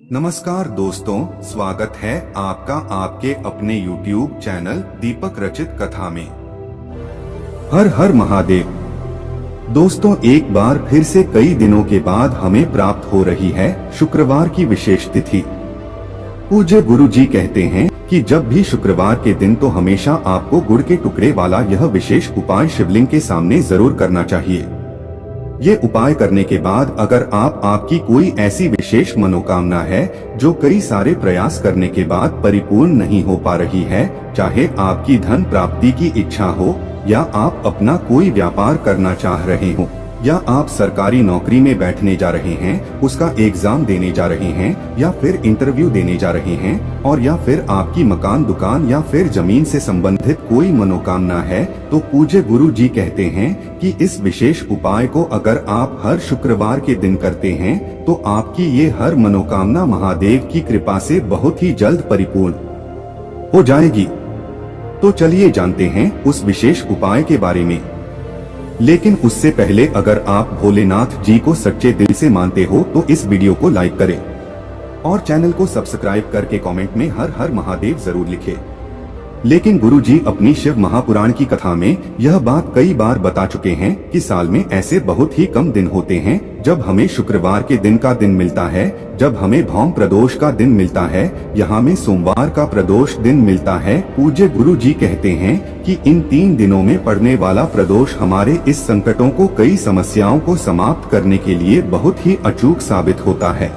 नमस्कार दोस्तों, स्वागत है आपका आपके अपने YouTube चैनल दीपक रचित कथा में। हर हर महादेव। दोस्तों, एक बार फिर से कई दिनों के बाद हमें प्राप्त हो रही है शुक्रवार की विशेष तिथि। पूज्य गुरु जी कहते हैं कि जब भी शुक्रवार के दिन तो हमेशा आपको गुड़ के टुकड़े वाला यह विशेष उपाय शिवलिंग के सामने जरूर करना चाहिए। ये उपाय करने के बाद अगर आपकी कोई ऐसी विशेष मनोकामना है जो कई सारे प्रयास करने के बाद परिपूर्ण नहीं हो पा रही है, चाहे आपकी धन प्राप्ति की इच्छा हो या आप अपना कोई व्यापार करना चाह रहे हो या आप सरकारी नौकरी में बैठने जा रहे हैं, उसका एग्जाम देने जा रहे हैं या फिर इंटरव्यू देने जा रहे हैं, और या फिर आपकी मकान दुकान या फिर जमीन से संबंधित कोई मनोकामना है, तो पूज्य गुरु जी कहते हैं कि इस विशेष उपाय को अगर आप हर शुक्रवार के दिन करते हैं तो आपकी ये हर मनोकामना महादेव की कृपा से बहुत ही जल्द परिपूर्ण हो जाएगी। तो चलिए जानते हैं उस विशेष उपाय के बारे में। लेकिन उससे पहले अगर आप भोलेनाथ जी को सच्चे दिल से मानते हो तो इस वीडियो को लाइक करें और चैनल को सब्सक्राइब करके कमेंट में हर हर महादेव जरूर लिखें। लेकिन गुरु जी अपनी शिव महापुराण की कथा में यह बात कई बार बता चुके हैं कि साल में ऐसे बहुत ही कम दिन होते हैं जब हमें शुक्रवार के दिन का दिन मिलता है, जब हमें भौम प्रदोष का दिन मिलता है, यहाँ में सोमवार का प्रदोष दिन मिलता है। पूज्य गुरु जी कहते हैं कि इन 3 दिनों में पड़ने वाला प्रदोष हमारे इस संकटों को, कई समस्याओं को समाप्त करने के लिए बहुत ही अचूक साबित होता है।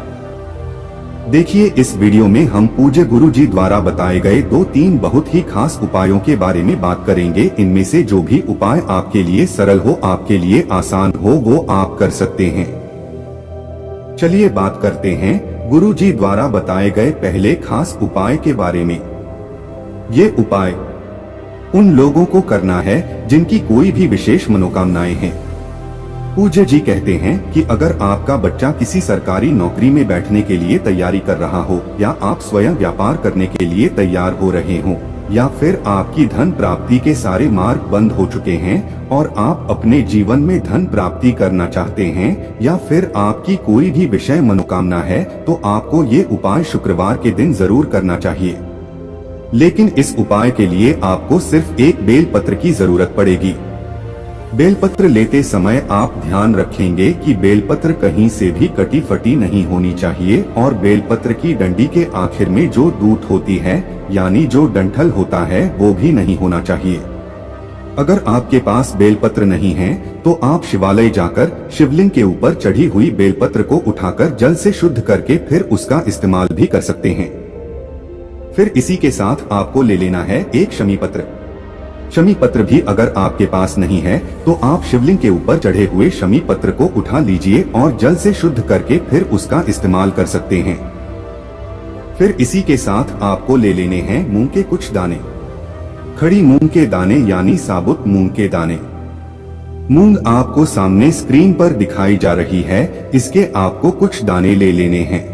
देखिए, इस वीडियो में हम पूज्य गुरु जी द्वारा बताए गए 2-3 बहुत ही खास उपायों के बारे में बात करेंगे। इनमें से जो भी उपाय आपके लिए सरल हो, आपके लिए आसान हो, वो आप कर सकते हैं। चलिए बात करते हैं गुरु जी द्वारा बताए गए पहले खास उपाय के बारे में। ये उपाय उन लोगों को करना है जिनकी कोई भी विशेष मनोकामनाएं हैं। पूज्य जी कहते हैं कि अगर आपका बच्चा किसी सरकारी नौकरी में बैठने के लिए तैयारी कर रहा हो, या आप स्वयं व्यापार करने के लिए तैयार हो रहे हो, या फिर आपकी धन प्राप्ति के सारे मार्ग बंद हो चुके हैं और आप अपने जीवन में धन प्राप्ति करना चाहते हैं, या फिर आपकी कोई भी विषय मनोकामना है, तो आपको ये उपाय शुक्रवार के दिन जरूर करना चाहिए। लेकिन इस उपाय के लिए आपको सिर्फ एक बेलपत्र की जरूरत पड़ेगी। बेलपत्र लेते समय आप ध्यान रखेंगे कि बेलपत्र कहीं से भी कटी फटी नहीं होनी चाहिए, और बेलपत्र की डंडी के आखिर में जो दूत होती है, यानी जो डंठल होता है, वो भी नहीं होना चाहिए। अगर आपके पास बेलपत्र नहीं है तो आप शिवालय जाकर शिवलिंग के ऊपर चढ़ी हुई बेलपत्र को उठाकर जल से शुद्ध करके फिर उसका इस्तेमाल भी कर सकते हैं। फिर इसी के साथ आपको ले लेना है एक शमी पत्र। शमी पत्र भी अगर आपके पास नहीं है तो आप शिवलिंग के ऊपर चढ़े हुए शमी पत्र को उठा लीजिए और जल से शुद्ध करके फिर उसका इस्तेमाल कर सकते हैं। फिर इसी के साथ आपको ले लेने हैं मूंग के कुछ दाने। खड़ी मूंग के दाने यानी साबुत मूंग के दाने। मूंग आपको सामने स्क्रीन पर दिखाई जा रही है, इसके आपको कुछ दाने ले लेने हैं।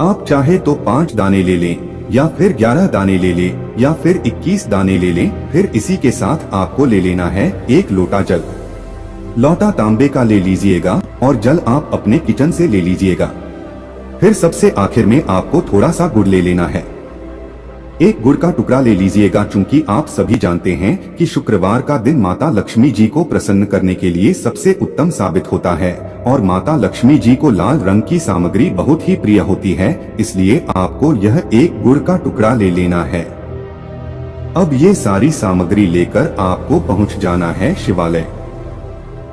आप चाहे तो 5 दाने ले लें, या फिर 11 दाने ले लें, या फिर 21 दाने ले लें। फिर इसी के साथ आपको ले लेना है 1 लोटा जल। लोटा तांबे का ले लीजिएगा और जल आप अपने किचन से ले लीजिएगा। फिर सबसे आखिर में आपको थोड़ा सा गुड़ ले लेना है। एक गुड़ का टुकड़ा ले लीजिएगा, चूंकि आप सभी जानते हैं कि शुक्रवार का दिन माता लक्ष्मी जी को प्रसन्न करने के लिए सबसे उत्तम साबित होता है, और माता लक्ष्मी जी को लाल रंग की सामग्री बहुत ही प्रिय होती है, इसलिए आपको यह एक गुड़ का टुकड़ा ले लेना है। अब ये सारी सामग्री लेकर आपको पहुंच जाना है शिवालय।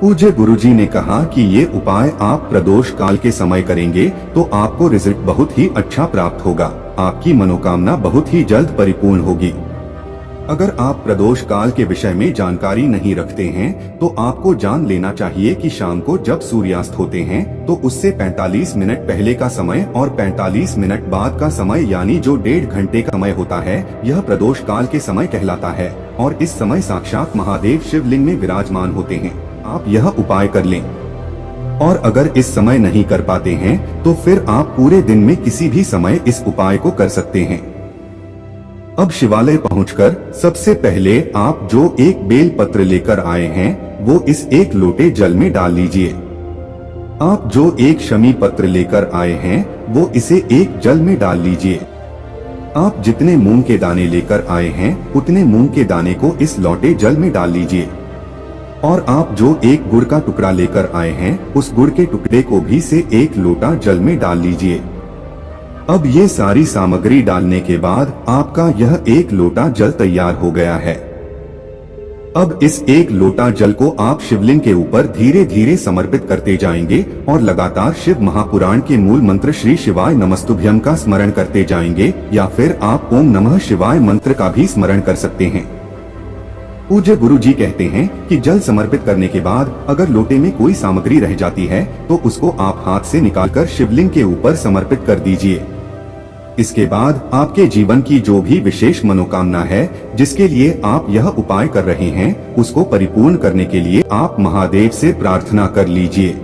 पूज्य गुरुजी ने कहा कि ये उपाय आप प्रदोष काल के समय करेंगे तो आपको रिजल्ट बहुत ही अच्छा प्राप्त होगा, आपकी मनोकामना बहुत ही जल्द परिपूर्ण होगी। अगर आप प्रदोष काल के विषय में जानकारी नहीं रखते हैं तो आपको जान लेना चाहिए कि शाम को जब सूर्यास्त होते हैं तो उससे 45 मिनट पहले का समय और 45 मिनट बाद का समय, यानी जो 1.5 घंटे का समय होता है, यह प्रदोष काल के समय कहलाता है, और इस समय साक्षात महादेव शिवलिंग में विराजमान होते हैं। आप यह उपाय कर लें, और अगर इस समय नहीं कर पाते हैं तो फिर आप पूरे दिन में किसी भी समय इस उपाय को कर सकते हैं। अब शिवालय पहुंचकर सबसे पहले आप जो एक बेल पत्र लेकर आए हैं वो इस 1 लोटे जल में डाल लीजिए, आप जो एक शमी पत्र लेकर आए हैं वो इसे एक जल में डाल लीजिए। आप जितने मूंग के दाने लेकर आए हैं उतने मूंग के दाने को इस लौटे जल में डाल लीजिए। और आप जो एक गुड़ का टुकड़ा लेकर आए हैं उस गुड़ के टुकड़े को भी से एक लोटा जल में डाल लीजिए। अब ये सारी सामग्री डालने के बाद आपका यह एक लोटा जल तैयार हो गया है। अब इस एक लोटा जल को आप शिवलिंग के ऊपर धीरे धीरे समर्पित करते जाएंगे और लगातार शिव महापुराण के मूल मंत्र श्री शिवाय नमस्तुभ्यम का स्मरण करते जाएंगे, या फिर आप ओम नमः शिवाय मंत्र का भी स्मरण कर सकते हैं। पूज्य गुरु जी कहते हैं कि जल समर्पित करने के बाद अगर लोटे में कोई सामग्री रह जाती है तो उसको आप हाथ से निकालकर शिवलिंग के ऊपर समर्पित कर दीजिए। इसके बाद आपके जीवन की जो भी विशेष मनोकामना है जिसके लिए आप यह उपाय कर रहे हैं उसको परिपूर्ण करने के लिए आप महादेव से प्रार्थना कर लीजिए।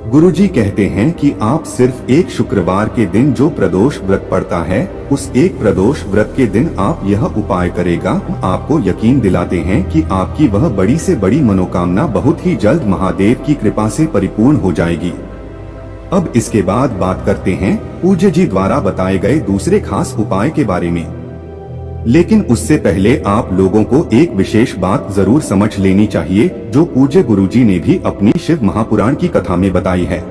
गुरुजी कहते हैं कि आप सिर्फ एक शुक्रवार के दिन जो प्रदोष व्रत पड़ता है उस एक प्रदोष व्रत के दिन आप यह उपाय करेगा, आपको यकीन दिलाते हैं कि आपकी वह बड़ी से बड़ी मनोकामना बहुत ही जल्द महादेव की कृपा से परिपूर्ण हो जाएगी। अब इसके बाद बात करते हैं पूज्य जी द्वारा बताए गए दूसरे खास उपाय के बारे में। लेकिन उससे पहले आप लोगों को एक विशेष बात जरूर समझ लेनी चाहिए जो पूज्य गुरुजी ने भी अपनी शिव महापुराण की कथा में बताई है।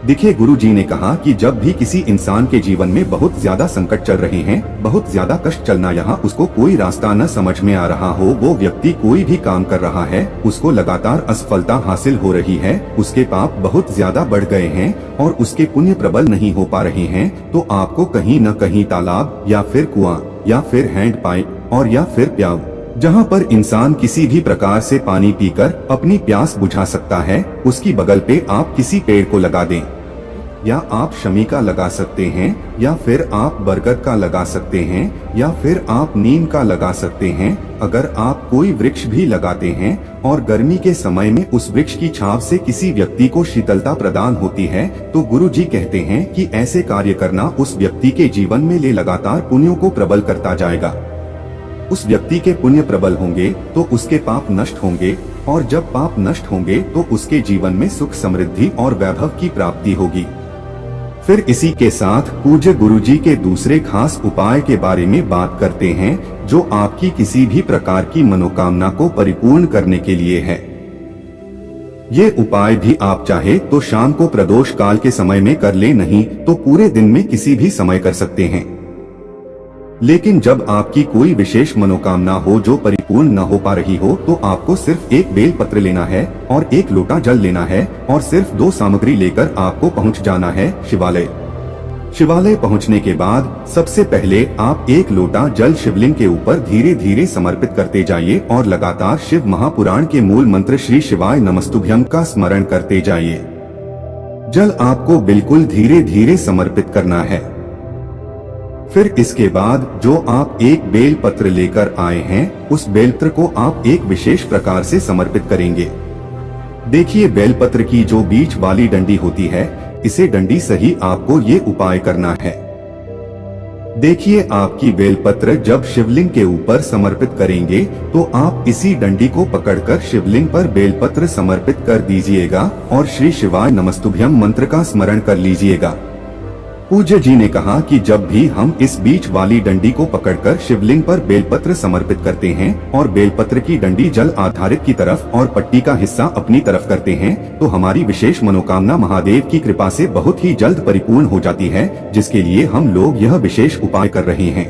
देखिए, गुरुजी ने कहा कि जब भी किसी इंसान के जीवन में बहुत ज्यादा संकट चल रहे हैं, बहुत ज्यादा कष्ट चलना, यहाँ उसको कोई रास्ता न समझ में आ रहा हो, वो व्यक्ति कोई भी काम कर रहा है, उसको लगातार असफलता हासिल हो रही है, उसके पाप बहुत ज्यादा बढ़ गए हैं और उसके पुण्य प्रबल नहीं हो पा रहे हैं, तो आपको कहीं न कहीं तालाब या फिर कुआं या फिर हैंड पाइप और या फिर प्याऊ जहाँ पर इंसान किसी भी प्रकार से पानी पीकर अपनी प्यास बुझा सकता है, उसकी बगल पे आप किसी पेड़ को लगा दें, या आप शमी का लगा सकते हैं, या फिर आप बरगद का लगा सकते हैं, या फिर आप नीम का लगा सकते हैं। अगर आप कोई वृक्ष भी लगाते हैं और गर्मी के समय में उस वृक्ष की छांव से किसी व्यक्ति को शीतलता प्रदान होती है, तो गुरुजी कहते हैं कि ऐसे कार्य करना उस व्यक्ति के जीवन में ले लगातार पुण्यों को प्रबल करता जाएगा। उस व्यक्ति के पुण्य प्रबल होंगे तो उसके पाप नष्ट होंगे, और जब पाप नष्ट होंगे तो उसके जीवन में सुख समृद्धि और वैभव की प्राप्ति होगी। फिर इसी के साथ पूज्य गुरुजी के दूसरे खास उपाय के बारे में बात करते हैं जो आपकी किसी भी प्रकार की मनोकामना को परिपूर्ण करने के लिए है। ये उपाय भी आप चाहे तो शाम को प्रदोष काल के समय में कर ले, नहीं तो पूरे दिन में किसी भी समय कर सकते हैं। लेकिन जब आपकी कोई विशेष मनोकामना हो जो परिपूर्ण न हो पा रही हो तो आपको सिर्फ एक बेल पत्र लेना है और एक लोटा जल लेना है और सिर्फ 2 सामग्री लेकर आपको पहुंच जाना है शिवालय। शिवालय पहुंचने के बाद सबसे पहले आप एक लोटा जल शिवलिंग के ऊपर धीरे धीरे समर्पित करते जाइए और लगातार शिव महापुराण के मूल मंत्र श्री शिवाय नमस्तुभ्यम का स्मरण करते जाइए। जल आपको बिल्कुल धीरे धीरे समर्पित करना है। फिर इसके बाद जो आप एक बेल पत्र लेकर आए हैं उस बेलपत्र को आप एक विशेष प्रकार से समर्पित करेंगे। देखिए, बेलपत्र की जो बीच वाली डंडी होती है, इसे डंडी सही आपको ये उपाय करना है। देखिए, आपकी बेलपत्र जब शिवलिंग के ऊपर समर्पित करेंगे तो आप इसी डंडी को पकड़कर शिवलिंग पर बेलपत्र समर्पित कर दीजिएगा और श्री शिवाय नमस्तुभ्यम मंत्र का स्मरण कर लीजिएगा। पूज्य जी ने कहा कि जब भी हम इस बीच वाली डंडी को पकड़कर शिवलिंग पर बेलपत्र समर्पित करते हैं और बेलपत्र की डंडी जल आधारित की तरफ और पट्टी का हिस्सा अपनी तरफ करते हैं तो हमारी विशेष मनोकामना महादेव की कृपा से बहुत ही जल्द परिपूर्ण हो जाती है, जिसके लिए हम लोग यह विशेष उपाय कर रहे हैं।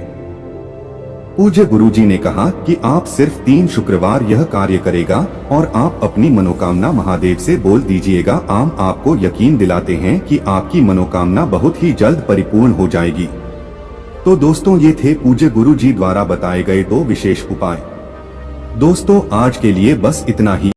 पूज्य गुरुजी ने कहा कि आप सिर्फ 3 शुक्रवार यह कार्य करेगा और आप अपनी मनोकामना महादेव से बोल दीजिएगा। आपको यकीन दिलाते हैं कि आपकी मनोकामना बहुत ही जल्द परिपूर्ण हो जाएगी। तो दोस्तों, ये थे पूज्य गुरुजी द्वारा बताए गए 2 विशेष उपाय। दोस्तों, आज के लिए बस इतना ही।